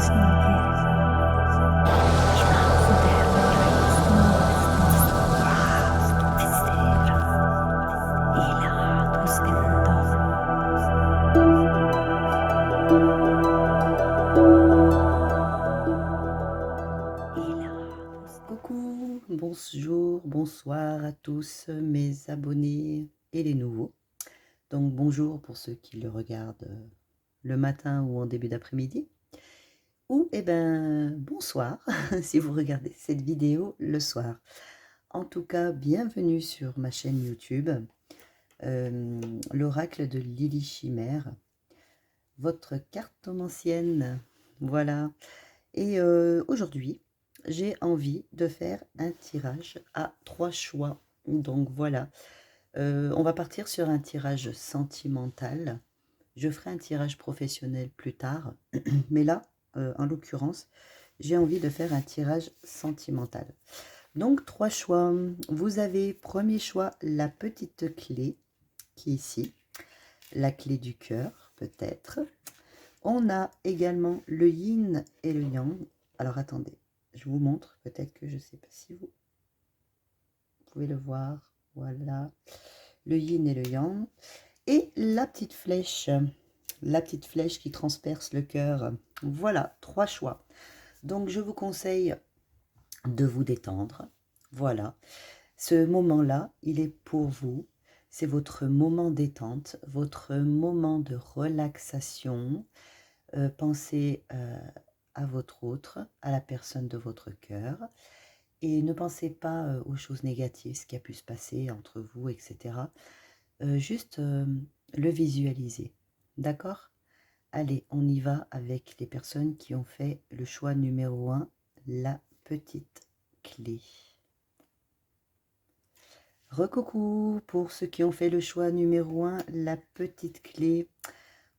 Coucou, bonjour, bonsoir à tous mes abonnés et les nouveaux. Donc bonjour pour ceux qui le regardent le matin ou en début d'après-midi. Ou bonsoir si vous regardez cette vidéo le soir. En tout cas, bienvenue sur ma chaîne YouTube, l'oracle de Lily Chimère, votre cartomancienne, voilà. Et aujourd'hui, j'ai envie de faire un tirage à 3 choix. Donc voilà, on va partir sur un tirage sentimental. Je ferai un tirage professionnel plus tard, mais là, en l'occurrence, j'ai envie de faire un tirage sentimental. Donc 3 choix. Vous avez, premier choix, la petite clé qui est ici, la clé du cœur peut-être. On a également le yin et le yang. Alors attendez, je vous montre, peut-être que je ne sais pas si vous pouvez le voir. Voilà, le yin et le yang. Et la petite flèche qui transperce le cœur. Voilà, 3 choix. Donc je vous conseille de vous détendre. Voilà, ce moment-là, il est pour vous. C'est votre moment détente, votre moment de relaxation. Pensez à votre autre, à la personne de votre cœur, et ne pensez pas aux choses négatives, ce qui a pu se passer entre vous, etc. Juste le visualiser, d'accord? Allez, on y va avec les personnes qui ont fait le choix numéro 1, la petite clé. Recoucou pour ceux qui ont fait le choix numéro 1, la petite clé.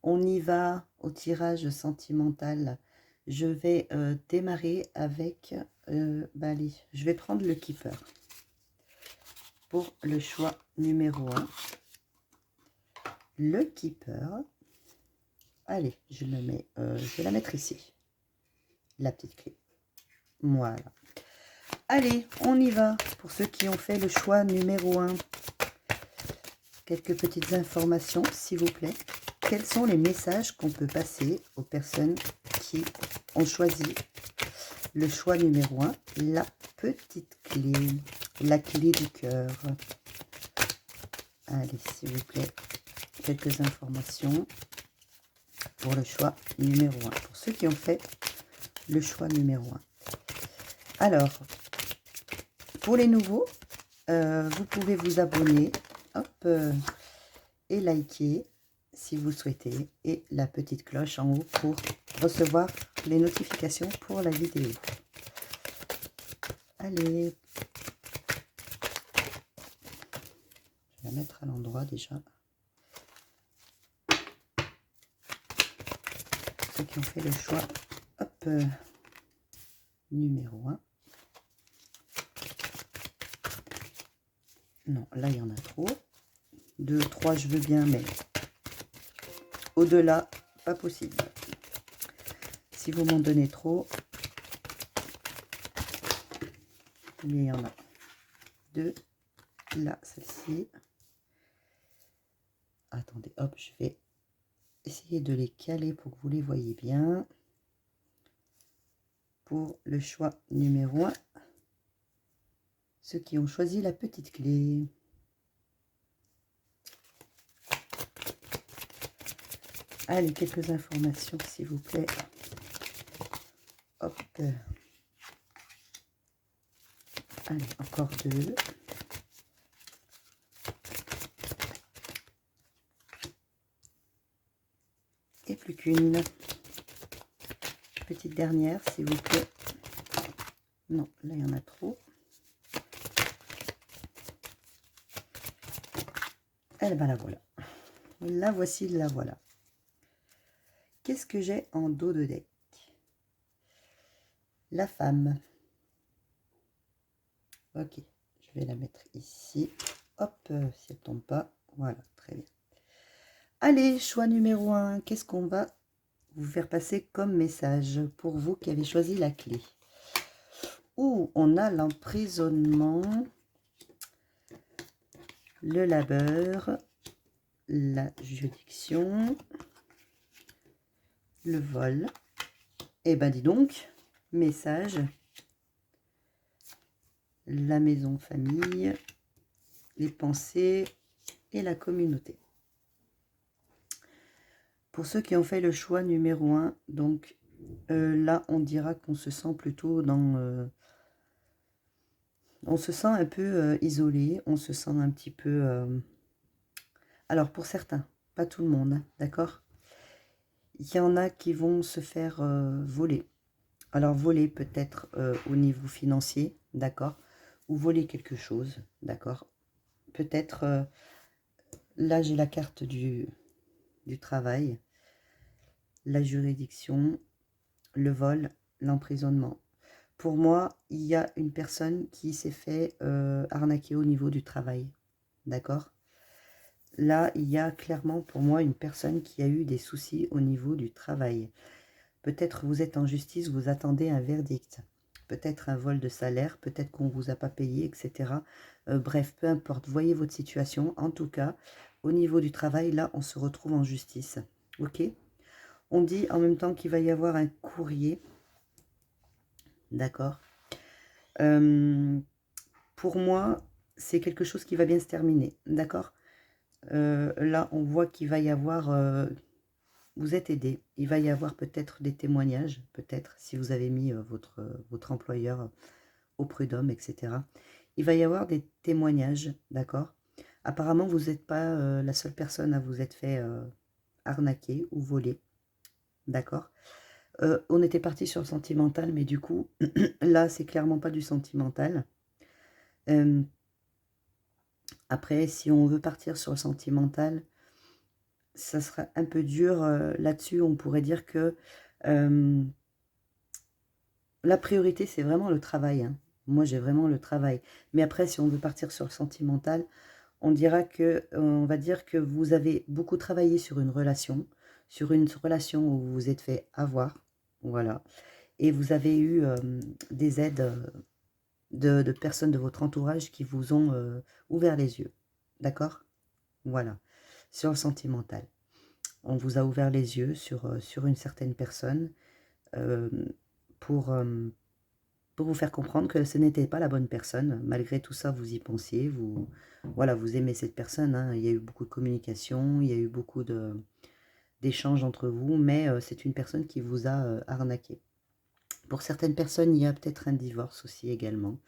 On y va au tirage sentimental. Je vais démarrer avec... allez, je vais prendre le keeper pour le choix numéro 1. Le keeper. Allez, je le mets, je vais la mettre ici. La petite clé. Voilà. Allez, on y va pour ceux qui ont fait le choix numéro 1. Quelques petites informations, s'il vous plaît. Quels sont les messages qu'on peut passer aux personnes qui ont choisi le choix numéro 1, la petite clé, la clé du cœur? Allez, s'il vous plaît, quelques informations pour le choix numéro 1, pour ceux qui ont fait le choix numéro 1. Alors, pour les nouveaux, vous pouvez vous abonner, hop, et liker si vous souhaitez, et la petite cloche en haut pour recevoir les notifications pour la vidéo. Allez, je vais la mettre à l'endroit déjà. Ceux qui ont fait le choix, hop, numéro 1. Non, là il y en a trop. 2, 3, je veux bien, mais au-delà, pas possible. Si vous m'en donnez trop, il y en a 2. Là, celle-ci. Attendez, hop, je vais essayer de les caler pour que vous les voyez bien. Pour le choix numéro 1, ceux qui ont choisi la petite clé. Allez, quelques informations, s'il vous plaît. Hop. Allez, encore 2. Et plus qu'une. Petite dernière, s'il vous plaît. Non, là, il y en a trop. Eh ben, la voilà. La voici, la voilà. Qu'est-ce que j'ai en dos de deck? La femme. Ok, je vais la mettre ici. Hop, si elle ne tombe pas. Voilà, très bien. Allez, choix numéro 1. Qu'est-ce qu'on va vous faire passer comme message pour vous qui avez choisi la clé. Où on a l'emprisonnement, le labeur, la juridiction, le vol. Eh ben dis donc, message, la maison famille, les pensées et la communauté. Pour ceux qui ont fait le choix numéro 1, donc là on dira qu'on se sent plutôt dans... on se sent un peu isolé, on se sent un petit peu... Alors pour certains, pas tout le monde, hein, d'accord? Il y en a qui vont se faire voler. Alors voler peut-être au niveau financier, d'accord? Ou voler quelque chose, d'accord? Peut-être, là j'ai la carte du travail, la juridiction, le vol, l'emprisonnement. Pour moi, il y a une personne qui s'est fait arnaquer au niveau du travail, d'accord? Là, il y a clairement pour moi une personne qui a eu des soucis au niveau du travail. Peut-être vous êtes en justice, vous attendez un verdict. Peut-être un vol de salaire, peut-être qu'on ne vous a pas payé, etc. Bref, peu importe, voyez votre situation. En tout cas, au niveau du travail, là, on se retrouve en justice. Ok? On dit en même temps qu'il va y avoir un courrier. D'accord? Pour moi, c'est quelque chose qui va bien se terminer. D'accord? Là, on voit qu'il va y avoir... vous êtes aidé. Il va y avoir peut-être des témoignages, peut-être, si vous avez mis votre employeur au prud'homme, etc. Il va y avoir des témoignages, d'accord? Apparemment, vous n'êtes pas la seule personne à vous être fait arnaquer ou voler, d'accord? On était parti sur le sentimental, mais du coup, là, c'est clairement pas du sentimental. Après, si on veut partir sur le sentimental, ça sera un peu dur là-dessus. On pourrait dire que la priorité, c'est vraiment le travail, hein. Moi, j'ai vraiment le travail. Mais après, si on veut partir sur le sentimental, on va dire que vous avez beaucoup travaillé sur une relation où vous vous êtes fait avoir, voilà. Et vous avez eu des aides de personnes de votre entourage qui vous ont ouvert les yeux, d'accord? Voilà, sur le sentimental. On vous a ouvert les yeux sur une certaine personne euh, pour, euh, pour vous faire comprendre que ce n'était pas la bonne personne. Malgré tout ça, vous y pensiez, voilà, vous aimez cette personne, hein. Il y a eu beaucoup de communication, il y a eu beaucoup d'échanges entre vous, mais c'est une personne qui vous a arnaqué. Pour certaines personnes, il y a peut-être un divorce aussi également.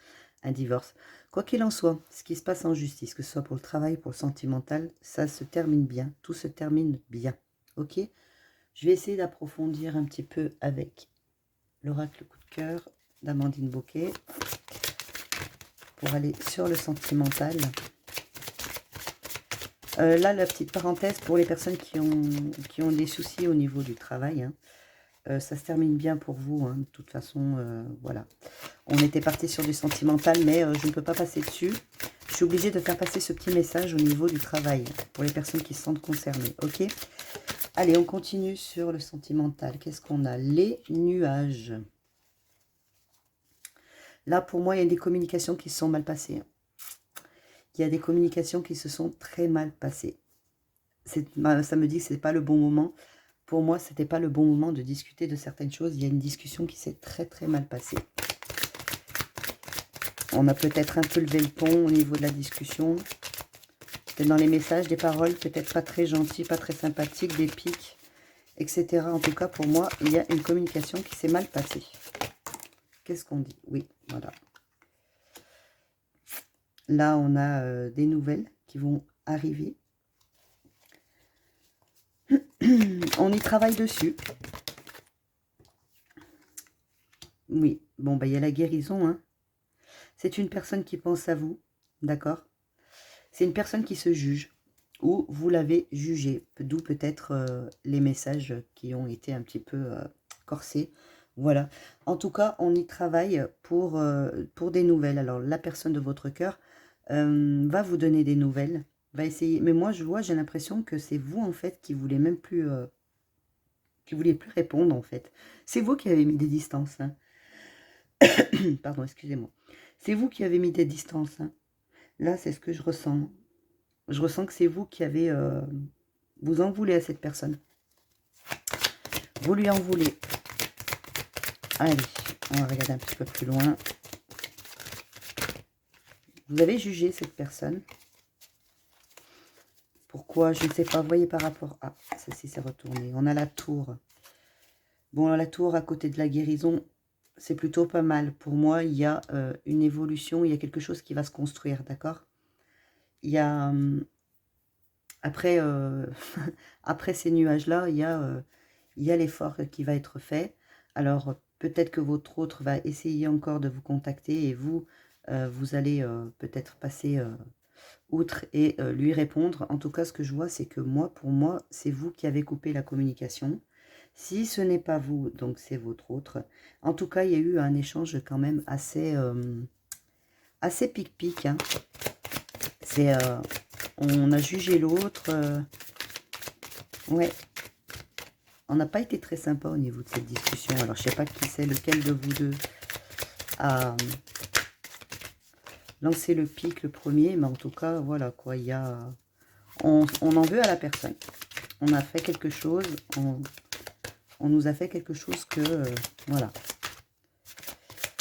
Un divorce. Quoi qu'il en soit, ce qui se passe en justice, que ce soit pour le travail, pour le sentimental, ça se termine bien. Tout se termine bien. Ok? Je vais essayer d'approfondir un petit peu avec l'oracle coup de cœur d'Amandine Bouquet pour aller sur le sentimental. Là, la petite parenthèse pour les personnes qui ont des soucis au niveau du travail, hein. Ça se termine bien pour vous, hein, de toute façon, voilà. On était parti sur du sentimental, mais je ne peux pas passer dessus. Je suis obligée de faire passer ce petit message au niveau du travail, pour les personnes qui se sentent concernées, ok? Allez, on continue sur le sentimental. Qu'est-ce qu'on a? Les nuages. Là, pour moi, il y a des communications qui se sont mal passées. Il y a des communications qui se sont très mal passées. Ça me dit que ce n'est pas le bon moment. Pour moi, ce n'était pas le bon moment de discuter de certaines choses. Il y a une discussion qui s'est très très mal passée. On a peut-être un peu levé le ton au niveau de la discussion. Peut-être dans les messages, des paroles peut-être pas très gentilles, pas très sympathiques, des pics, etc. En tout cas, pour moi, il y a une communication qui s'est mal passée. Qu'est-ce qu'on dit? Oui, voilà. Là, on a des nouvelles qui vont arriver. On y travaille dessus. Oui, bon, bah, il y a la guérison, hein. C'est une personne qui pense à vous, d'accord? C'est une personne qui se juge, ou vous l'avez jugé, d'où peut-être les messages qui ont été un petit peu corsés. Voilà. En tout cas, on y travaille pour des nouvelles. Alors, la personne de votre cœur va vous donner des nouvelles, va essayer. Mais moi, j'ai l'impression que c'est vous, en fait, qui voulez même plus qui ne voulait plus répondre en fait. C'est vous qui avez mis des distances. Hein. Pardon, excusez-moi. C'est vous qui avez mis des distances. Hein. Là, c'est ce que je ressens. Je ressens que c'est vous qui avez... vous en voulez à cette personne. Vous lui en voulez. Allez, on va regarder un petit peu plus loin. Vous avez jugé cette personne. Pourquoi? Je ne sais pas. Voyez par rapport... Ah, ceci s'est retourné. On a la tour. Bon, la tour à côté de la guérison, c'est plutôt pas mal. Pour moi, il y a une évolution. Il y a quelque chose qui va se construire, d'accord? Il y a... après, après ces nuages-là, il y a l'effort qui va être fait. Alors, peut-être que votre autre va essayer encore de vous contacter et vous, vous allez peut-être passer outre et lui répondre. En tout cas, ce que je vois, c'est que moi, pour moi, c'est vous qui avez coupé la communication. Si ce n'est pas vous, donc c'est votre autre. En tout cas, il y a eu un échange quand même assez, assez pic-pic. Hein. C'est, on a jugé l'autre. Ouais. On n'a pas été très sympa au niveau de cette discussion. Alors, je ne sais pas qui c'est, lequel de vous deux a lancé le pic le premier. Mais en tout cas, voilà quoi. Il y a... on en veut à la personne. On a fait quelque chose. On nous a fait quelque chose que... voilà.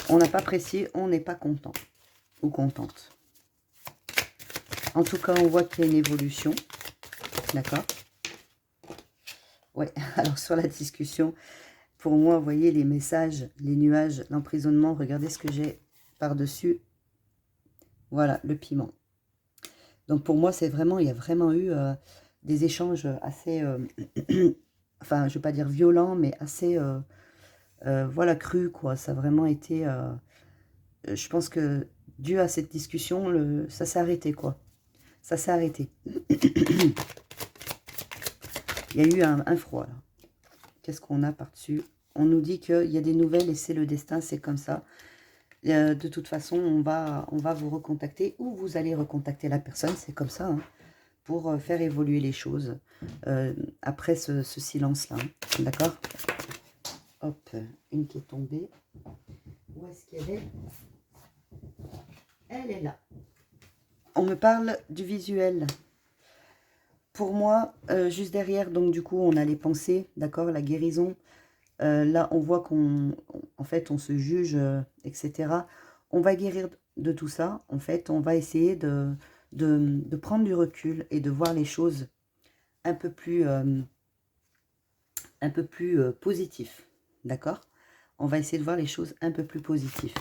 On n'a pas apprécié. On n'est pas content. Ou contente. En tout cas, on voit qu'il y a une évolution. D'accord? Ouais. Alors, sur la discussion... Pour moi, vous voyez les messages, les nuages, l'emprisonnement. Regardez ce que j'ai par-dessus. Voilà, le piment. Donc pour moi, c'est vraiment, il y a vraiment eu des échanges assez, enfin, je ne vais pas dire violents, mais assez, voilà, crus, quoi. Ça a vraiment été, je pense que dû à cette discussion, ça s'est arrêté, quoi. Ça s'est arrêté. Il y a eu un froid, là. Qu'est-ce qu'on a par-dessus? On nous dit qu'il y a des nouvelles et c'est le destin, c'est comme ça. De toute façon, on va vous recontacter ou vous allez recontacter la personne, c'est comme ça, hein, pour faire évoluer les choses après ce silence-là. Hein, d'accord? Hop, une qui est tombée. Où est-ce qu'elle est? Elle est là. On me parle du visuel. Pour moi, juste derrière, donc du coup, on a les pensées, d'accord, la guérison. Là, on voit en fait, on se juge, etc. On va guérir de tout ça. En fait, on va essayer de prendre du recul et de voir les choses un peu plus positif. D'accord? On va essayer de voir les choses un peu plus positives.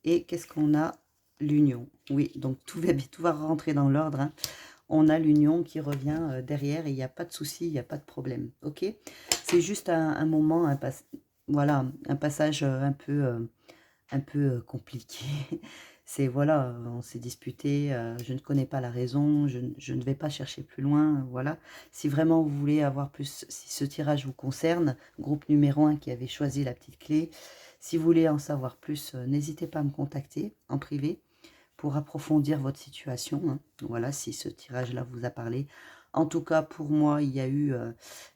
Et qu'est-ce qu'on a? L'union. Oui, donc tout va rentrer dans l'ordre. Hein. On a l'union qui revient derrière et il n'y a pas de souci, il n'y a pas de problème. Ok? C'est juste un moment, voilà, un passage un peu compliqué. C'est, voilà, on s'est disputé, je ne connais pas la raison, je ne vais pas chercher plus loin, voilà. Si vraiment vous voulez avoir plus, si ce tirage vous concerne, groupe numéro 1 qui avait choisi la petite clé, si vous voulez en savoir plus, n'hésitez pas à me contacter en privé pour approfondir votre situation, hein. Voilà, si ce tirage-là vous a parlé. En tout cas, pour moi, il y a eu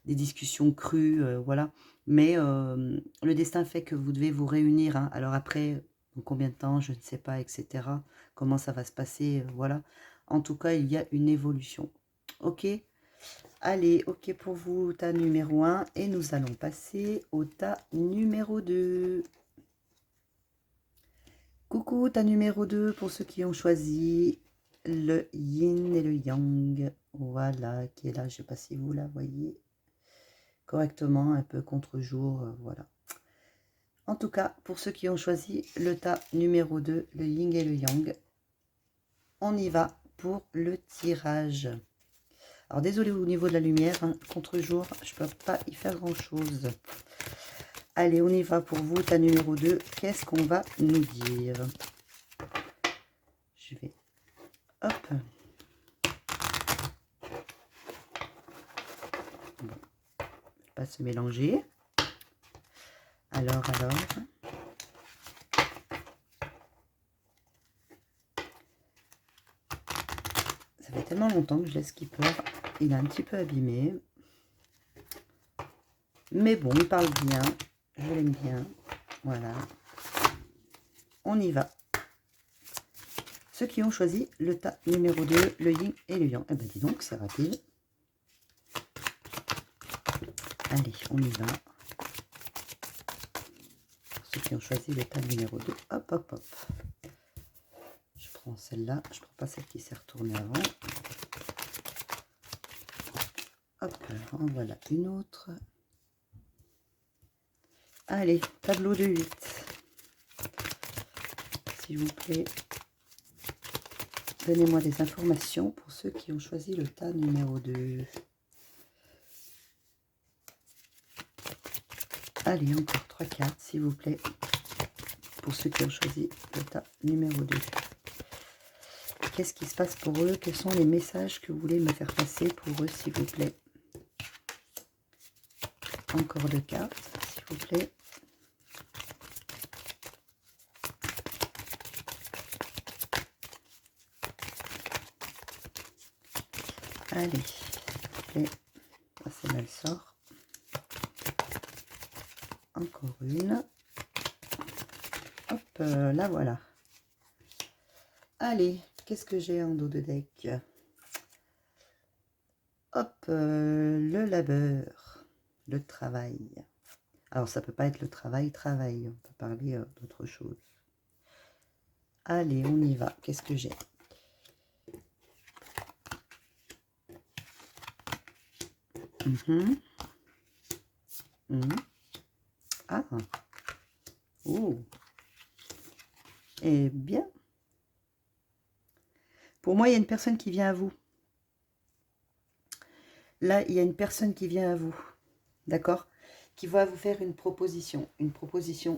des discussions crues, voilà. Mais le destin fait que vous devez vous réunir. Hein. Alors après, en combien de temps, je ne sais pas, etc. Comment ça va se passer, voilà. En tout cas, il y a une évolution. Ok? Allez, ok pour vous, tas numéro 1. Et nous allons passer au tas numéro 2. Coucou, tas numéro 2 pour ceux qui ont choisi le yin et le yang. Voilà, qui est là. Je ne sais pas si vous la voyez correctement, un peu contre-jour, voilà. En tout cas, pour ceux qui ont choisi le tas numéro 2, le yin et le yang, on y va pour le tirage. Alors, désolé au niveau de la lumière, hein, contre-jour, je ne peux pas y faire grand-chose. Allez, on y va pour vous, tas numéro 2. Qu'est-ce qu'on va nous dire? Je vais... Hop. Bon. Pas se mélanger. Alors. Ça fait tellement longtemps que je laisse Skipper. Il est un petit peu abîmé. Mais bon, il parle bien. Je l'aime bien. Voilà. On y va. Ceux qui ont choisi le tas numéro 2, le yin et le yang. Eh bien, dis donc, c'est rapide. Allez, on y va. Ceux qui ont choisi le tas numéro 2. Hop, hop, hop. Je prends celle-là. Je ne prends pas celle qui s'est retournée avant. Hop, en voilà une autre. Allez, tableau de 8. S'il vous plaît, donnez-moi des informations pour ceux qui ont choisi le tas numéro 2. Allez, encore 3 cartes, s'il vous plaît, pour ceux qui ont choisi le tas numéro 2. Qu'est-ce qui se passe pour eux? Quels sont les messages que vous voulez me faire passer pour eux, s'il vous plaît? Encore 2 cartes, s'il vous plaît. Allez, s'il vous plaît. Celle-là, elle sort. Encore une. Hop, là voilà. Allez, qu'est-ce que j'ai en dos de deck? Hop, le labeur, le travail. Alors, ça peut pas être le travail, on peut parler d'autre chose. Allez, on y va. Qu'est-ce que j'ai? Ah. Oh. Eh bien. Pour moi, il y a une personne qui vient à vous. Là, il y a une personne qui vient à vous. D'accord? Qui va vous faire une proposition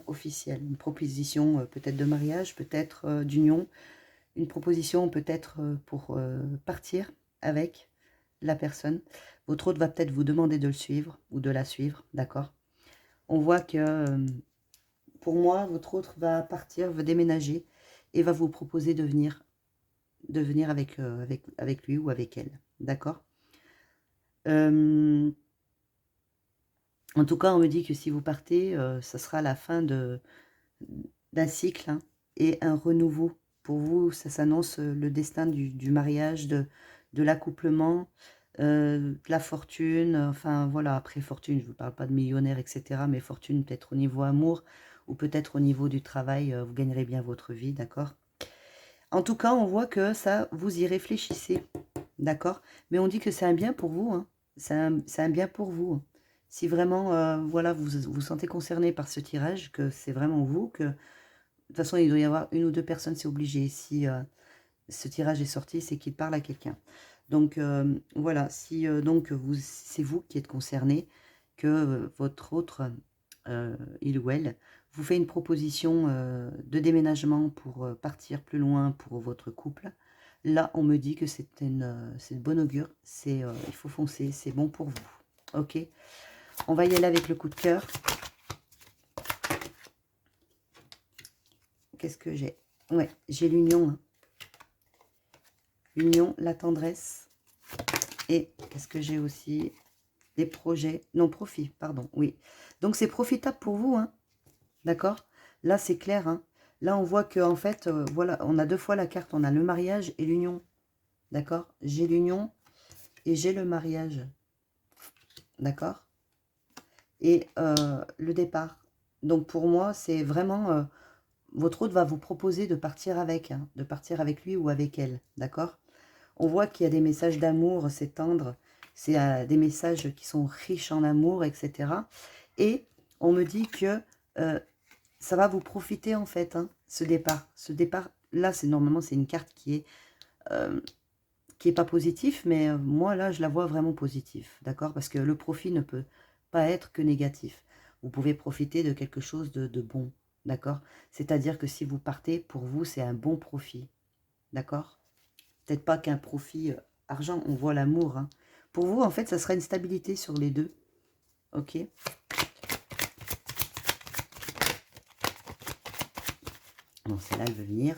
officielle, une proposition peut-être de mariage, peut-être d'union, une proposition peut-être pour partir avec la personne. Votre hôte va peut-être vous demander de le suivre ou de la suivre, d'accord? On voit que, pour moi, votre hôte va partir, va déménager et va vous proposer de venir avec lui ou avec elle, d'accord? En tout cas, on me dit que si vous partez, ça sera la fin d'un cycle, hein, et un renouveau. Pour vous, ça s'annonce le destin du mariage, de l'accouplement, de la fortune. Enfin, voilà, après fortune, je ne vous parle pas de millionnaire, etc. Mais fortune peut-être au niveau amour ou peut-être au niveau du travail, vous gagnerez bien votre vie, d'accord? En tout cas, on voit que ça, vous y réfléchissez, d'accord? Mais on dit que c'est un bien pour vous, hein. C'est un bien pour vous, hein. Si vraiment, voilà, vous vous sentez concerné par ce tirage, que c'est vraiment vous, que de toute façon, il doit y avoir une ou deux personnes, c'est obligé. Si ce tirage est sorti, c'est qu'il parle à quelqu'un. Donc, voilà, si donc c'est vous qui êtes concerné, que votre autre, il ou elle, vous fait une proposition de déménagement pour partir plus loin pour votre couple, là, on me dit que c'est de bonne augure, il faut foncer, c'est bon pour vous. Ok? On va y aller avec le coup de cœur. Qu'est-ce que j'ai? Ouais, j'ai l'union. Hein. L'union, la tendresse. Et qu'est-ce que j'ai aussi? Des projets. Non, profit, pardon, oui. Donc, c'est profitable pour vous, hein. D'accord? Là, c'est clair, hein. Là, on voit que en fait, voilà, on a deux fois la carte. On a le mariage et l'union. D'accord? J'ai l'union et j'ai le mariage. D'accord? Et le départ. Donc, pour moi, c'est vraiment... votre hôte va vous proposer de partir avec, hein, de partir avec lui ou avec elle. D'accord? On voit qu'il y a des messages d'amour, c'est tendre. C'est des messages qui sont riches en amour, etc. Et on me dit que ça va vous profiter, en fait, hein, ce départ. Ce départ, là, normalement, c'est une carte qui est pas positif, mais moi, là, je la vois vraiment positive, d'accord? Parce que le profit ne peut pas être que négatif. Vous pouvez profiter de quelque chose de bon, d'accord? C'est-à-dire que si vous partez, pour vous, c'est un bon profit, d'accord? Peut-être pas qu'un profit argent, on voit l'amour, hein. Pour vous, en fait, ça sera une stabilité sur les deux, ok? Bon, celle-là, elle veut venir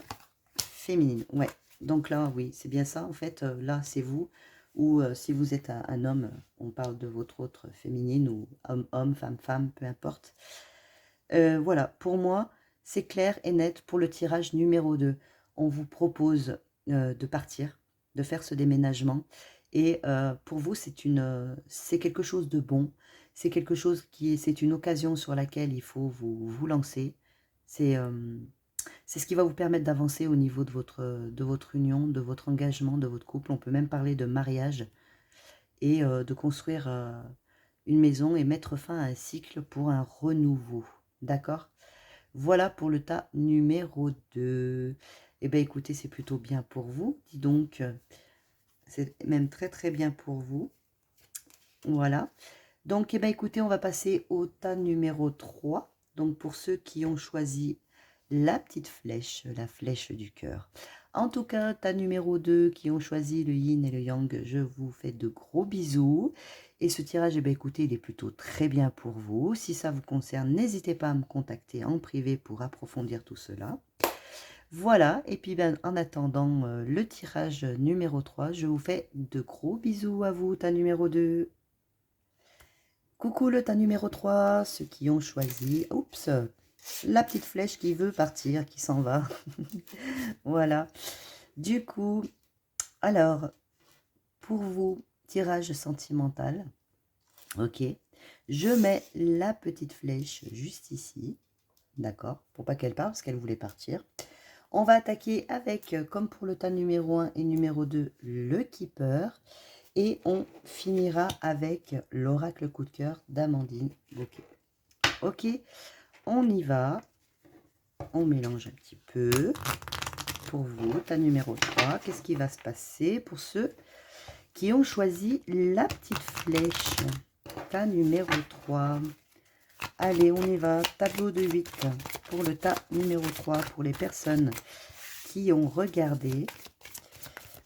féminine, ouais. Donc là, oui, c'est bien ça, en fait. Là, c'est vous. ou si vous êtes un homme, on parle de votre autre féminine, ou homme, femme, peu importe. Voilà, pour moi, c'est clair et net pour le tirage numéro 2. On vous propose de partir, de faire ce déménagement. Et pour vous, c'est quelque chose de bon. C'est quelque chose c'est une occasion sur laquelle il faut vous lancer. C'est ce qui va vous permettre d'avancer au niveau de votre union, de votre engagement, de votre couple. On peut même parler de mariage et de construire une maison et mettre fin à un cycle pour un renouveau. D'accord? Voilà pour le tas numéro 2. Eh bien, écoutez, c'est plutôt bien pour vous. Dis donc, c'est même très très bien pour vous. Voilà. Donc, eh bien, écoutez, on va passer au tas numéro 3. Donc, pour ceux qui ont choisi la petite flèche, la flèche du cœur. En tout cas, tas numéro 2 qui ont choisi le yin et le yang, je vous fais de gros bisous. Et ce tirage, eh bien, écoutez, il est plutôt très bien pour vous. Si ça vous concerne, n'hésitez pas à me contacter en privé pour approfondir tout cela. Voilà, et puis ben, en attendant le tirage numéro 3, je vous fais de gros bisous à vous, tas numéro 2. Coucou le tas numéro 3, ceux qui ont choisi, oups, la petite flèche qui veut partir, qui s'en va. Voilà, du coup, alors, pour vous, tirage sentimental, ok, je mets la petite flèche juste ici, d'accord, pour pas qu'elle parte, parce qu'elle voulait partir. On va attaquer avec, comme pour le tas numéro 1 et numéro 2, le keeper. Et on finira avec l'oracle coup de cœur d'Amandine Bouquet. Ok, on y va. On mélange un petit peu. Pour vous, tas numéro 3, qu'est-ce qui va se passer pour ceux qui ont choisi la petite flèche? Tas numéro 3. Allez, on y va. Tableau de 8 pour le tas numéro 3, pour les personnes qui ont regardé,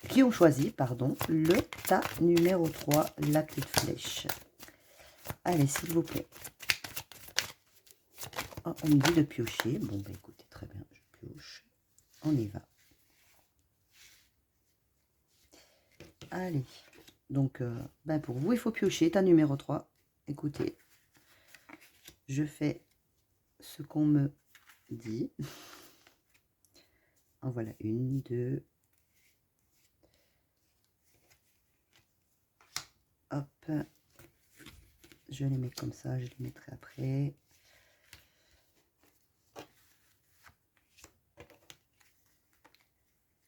qui ont choisi, pardon, le tas numéro 3, la petite flèche. Allez, s'il vous plaît. Oh, on me dit de piocher. Bon, bah écoutez, très bien, je pioche. On y va. Allez. Donc, ben pour vous, il faut piocher. Tas numéro 3. Écoutez, je fais ce qu'on me dit. En voilà une, deux. Hop. Je les mets comme ça, je les mettrai après.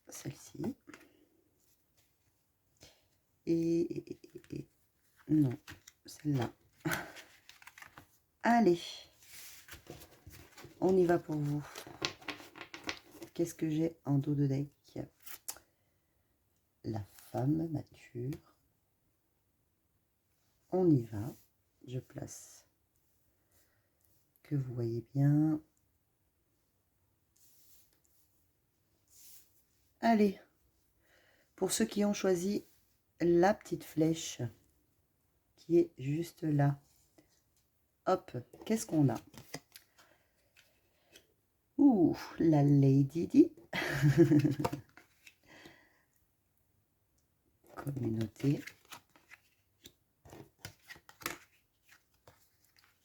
Celle-ci. Et non, celle-là. Allez, on y va pour vous. Qu'est-ce que j'ai en dos de deck? La femme mature. On y va. Je place que vous voyez bien. Allez, pour ceux qui ont choisi la petite flèche qui est juste là. Hop, qu'est-ce qu'on a? Ouh, la Lady Di. Communauté.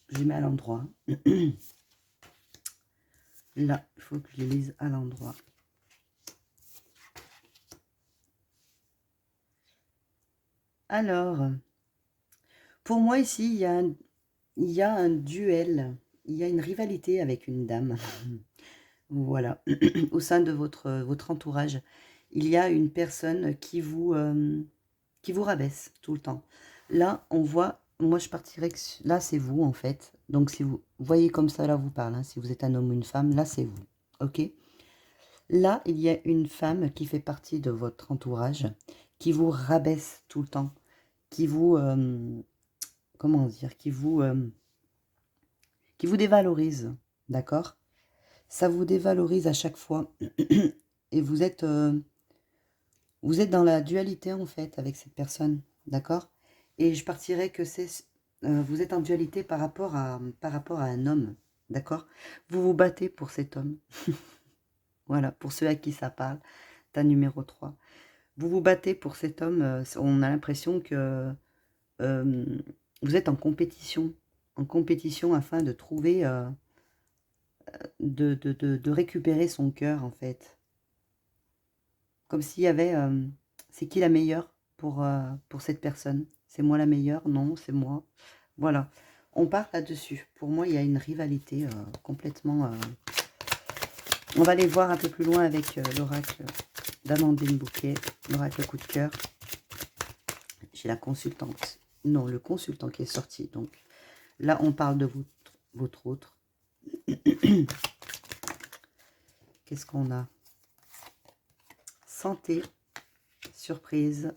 Je mets à l'endroit. Là, il faut que je lise à l'endroit. Alors, pour moi ici, il y a un duel, il y a une rivalité avec une dame. Voilà, au sein de votre entourage, il y a une personne qui vous rabaisse tout le temps. Là, on voit, moi je partirais que là c'est vous en fait. Donc si vous voyez comme ça, là vous parle, hein, si vous êtes un homme ou une femme, là c'est vous, ok? Là, il y a une femme qui fait partie de votre entourage, qui vous rabaisse tout le temps, qui vous, comment dire, qui vous dévalorise, d'accord? Ça vous dévalorise à chaque fois. Et vous êtes dans la dualité, en fait, avec cette personne, d'accord? Et je partirais que vous êtes en dualité par rapport à un homme, d'accord? Vous vous battez pour cet homme. Voilà, pour ceux à qui ça parle, tas numéro 3. Vous vous battez pour cet homme, on a l'impression que vous êtes en compétition afin de trouver, de récupérer son cœur en fait. Comme s'il y avait, c'est qui la meilleure pour cette personne? C'est moi la meilleure? Non, c'est moi. Voilà, on part là-dessus. Pour moi, il y a une rivalité complètement... On va aller voir un peu plus loin avec l'oracle d'Amandine Bouquet, l'oracle coup de cœur. J'ai la consultante. Non, le consultant qui est sorti. Donc là, on parle de votre autre. Qu'est-ce qu'on a? Santé, surprise.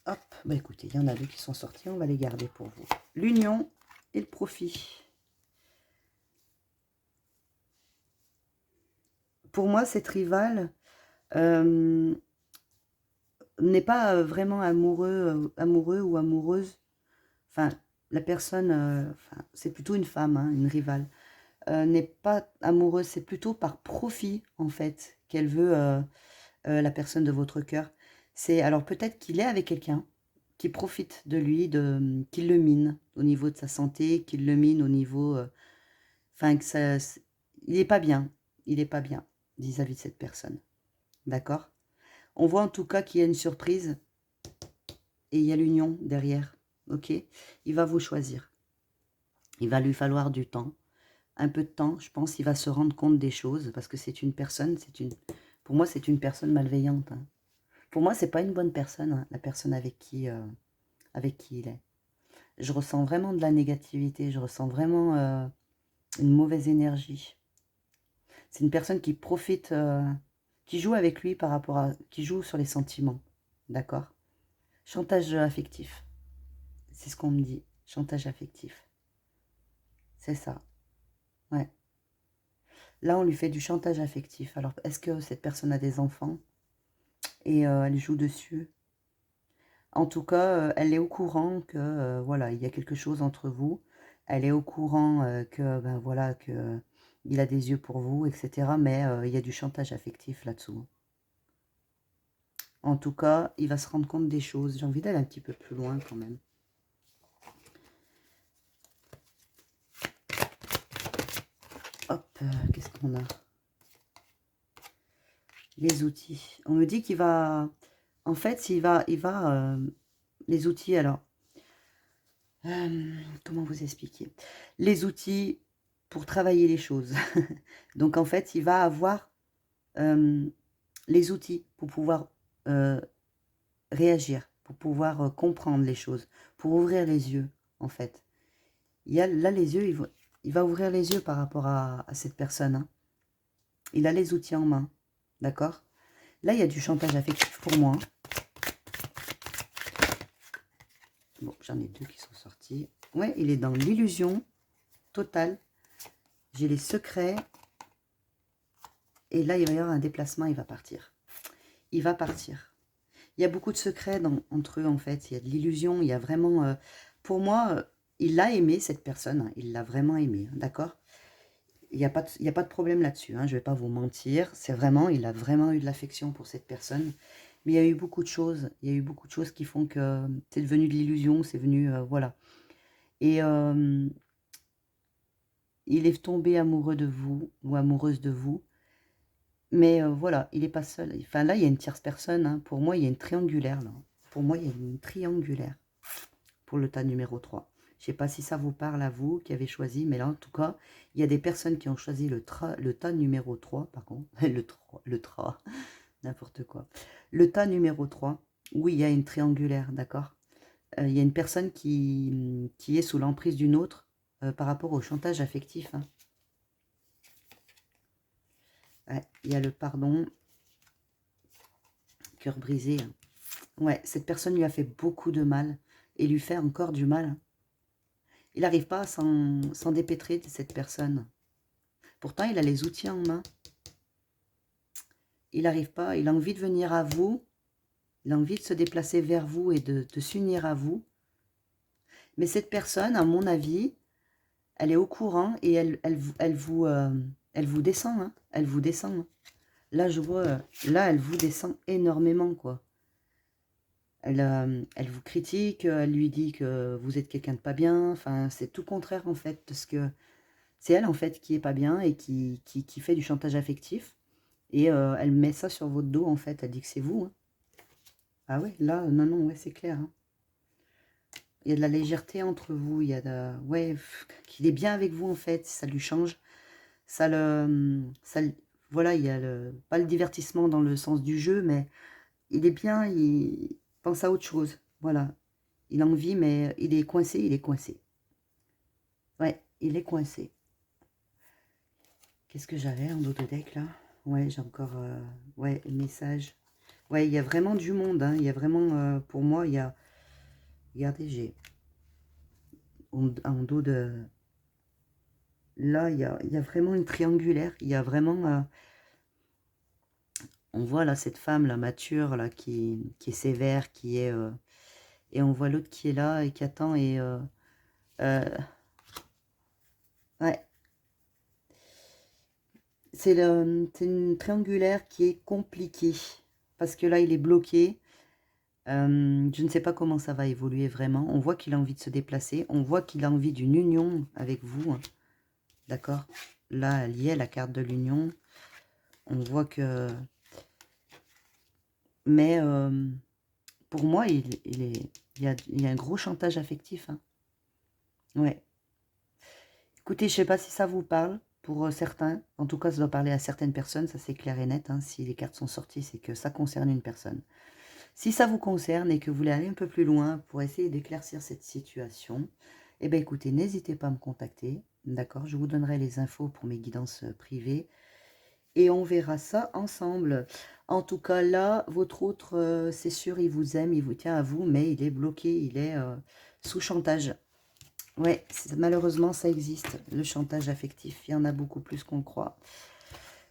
Hop, bah écoutez, il y en a deux qui sont sortis, on va les garder pour vous. L'union et le profit. Pour moi, cette rivale n'est pas vraiment amoureux ou amoureuse. Enfin, la personne, c'est plutôt une femme, hein, une rivale, n'est pas amoureuse, c'est plutôt par profit, en fait, qu'elle veut la personne de votre cœur. C'est alors peut-être qu'il est avec quelqu'un qui profite de lui, qu'il le mine au niveau de sa santé, qu'il le mine au niveau... Enfin, que ça... Il n'est pas bien. Il n'est pas bien vis-à-vis de cette personne. D'accord? On voit en tout cas qu'il y a une surprise et il y a l'union derrière. Ok? Il va vous choisir. Il va lui falloir du temps. Un peu de temps, je pense, il va se rendre compte des choses parce que c'est une personne, pour moi, c'est une personne malveillante. Hein. Pour moi, c'est pas une bonne personne, hein, la personne avec qui il est. Je ressens vraiment de la négativité, je ressens vraiment une mauvaise énergie. C'est une personne qui profite, qui joue avec lui qui joue sur les sentiments, d'accord? Chantage affectif, c'est ce qu'on me dit, chantage affectif. C'est ça, ouais. Là, on lui fait du chantage affectif. Alors, est-ce que cette personne a des enfants et elle joue dessus? En tout cas, elle est au courant que, voilà, il y a quelque chose entre vous. Elle est au courant que, ben voilà, que il a des yeux pour vous, etc. Mais il y a du chantage affectif là-dessous. En tout cas, il va se rendre compte des choses. J'ai envie d'aller un petit peu plus loin quand même. Hop, qu'est-ce qu'on a? Les outils. On me dit qu'il va... En fait, les outils, alors... comment vous expliquer? Les outils pour travailler les choses. Donc, en fait, il va avoir les outils pour pouvoir réagir, pour pouvoir comprendre les choses, pour ouvrir les yeux, en fait. Il y a là les yeux, il va ouvrir les yeux par rapport à cette personne. Hein. Il a les outils en main, d'accord? Là, il y a du chantage affectif pour moi. Bon, j'en ai deux qui sont sortis. Ouais, il est dans l'illusion totale. J'ai les secrets. Et là, il va y avoir un déplacement, il va partir. Il va partir. Il y a beaucoup de secrets entre eux, en fait. Il y a de l'illusion, il y a vraiment... pour moi, il l'a aimé, cette personne. Hein, il l'a vraiment aimé, hein, d'accord? Il n'y a pas de problème là-dessus. Hein, je ne vais pas vous mentir. C'est vraiment... Il a vraiment eu de l'affection pour cette personne. Mais il y a eu beaucoup de choses. Il y a eu beaucoup de choses qui font que c'est devenu de l'illusion. C'est venu... voilà. Et il est tombé amoureux de vous ou amoureuse de vous. Mais voilà, il n'est pas seul. Enfin, là, il y a une tierce personne. Hein. Pour moi, il y a une triangulaire. Là. Pour moi, il y a une triangulaire pour le tas numéro 3. Je ne sais pas si ça vous parle à vous qui avez choisi, mais là, en tout cas, il y a des personnes qui ont choisi le tas numéro 3, par contre. le 3, n'importe quoi. Le tas numéro 3, oui, il y a une triangulaire, d'accord. Il y a une personne qui est sous l'emprise d'une autre par rapport au chantage affectif. Hein. Ouais, il y a le pardon, cœur brisé. Hein. Ouais, cette personne lui a fait beaucoup de mal et lui fait encore du mal. Hein. Il n'arrive pas à s'en dépêtrer de cette personne. Pourtant, il a les outils en main. Il n'arrive pas, il a envie de venir à vous. Il a envie de se déplacer vers vous et de s'unir à vous. Mais cette personne, à mon avis, elle est au courant et elle vous descend, hein, elle vous descend. Hein. Là, je vois, là, elle vous descend énormément, quoi. Elle vous critique, elle lui dit que vous êtes quelqu'un de pas bien. Enfin, c'est tout le contraire, en fait, parce que c'est elle, en fait, qui est pas bien et qui fait du chantage affectif. Et elle met ça sur votre dos, en fait. Elle dit que c'est vous. Hein. Ah ouais, là, non, non, ouais, c'est clair. Hein. Il y a de la légèreté entre vous. Il y a de... Ouais, qu'il est bien avec vous, en fait. Ça lui change. Voilà, il y a pas le divertissement dans le sens du jeu, mais il est bien, il pense à autre chose. Voilà. Il a envie, mais il est coincé, il est coincé. Ouais, il est coincé. Qu'est-ce que j'avais en deck là? Ouais, j'ai encore... ouais, le message. Ouais, il y a vraiment du monde. Hein. Il y a vraiment... pour moi, il y a... Regardez, j'ai... En dos de... Là, il y a vraiment une triangulaire. Il y a vraiment... on voit là cette femme, là, mature, là, qui est sévère, qui est... et on voit l'autre qui est là et qui attend et... euh, ouais. C'est une triangulaire qui est compliquée. Parce que là, il est bloqué. Je ne sais pas comment ça va évoluer vraiment. On voit qu'il a envie de se déplacer. On voit qu'il a envie d'une union avec vous. Hein. D'accord? Là, il y a la carte de l'union. On voit que... Mais pour moi, il y a un gros chantage affectif. Hein. Ouais. Écoutez, je ne sais pas si ça vous parle pour certains. En tout cas, ça doit parler à certaines personnes. Ça, c'est clair et net. Hein. Si les cartes sont sorties, c'est que ça concerne une personne. Si ça vous concerne et que vous voulez aller un peu plus loin pour essayer d'éclaircir cette situation, eh bien écoutez, n'hésitez pas à me contacter, d'accord? Je vous donnerai les infos pour mes guidances privées et on verra ça ensemble. En tout cas, là, votre autre, c'est sûr, il vous aime, il vous tient à vous, mais il est bloqué, il est sous chantage. Ouais, malheureusement, ça existe, le chantage affectif. Il y en a beaucoup plus qu'on croit.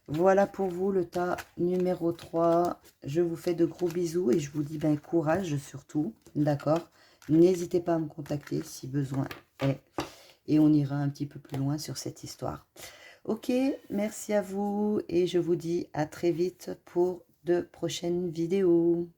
Voilà pour vous le tas numéro 3. Je vous fais de gros bisous et je vous dis ben, courage surtout. D'accord? N'hésitez pas à me contacter si besoin est. Et on ira un petit peu plus loin sur cette histoire. Ok, merci à vous et je vous dis à très vite pour de prochaines vidéos.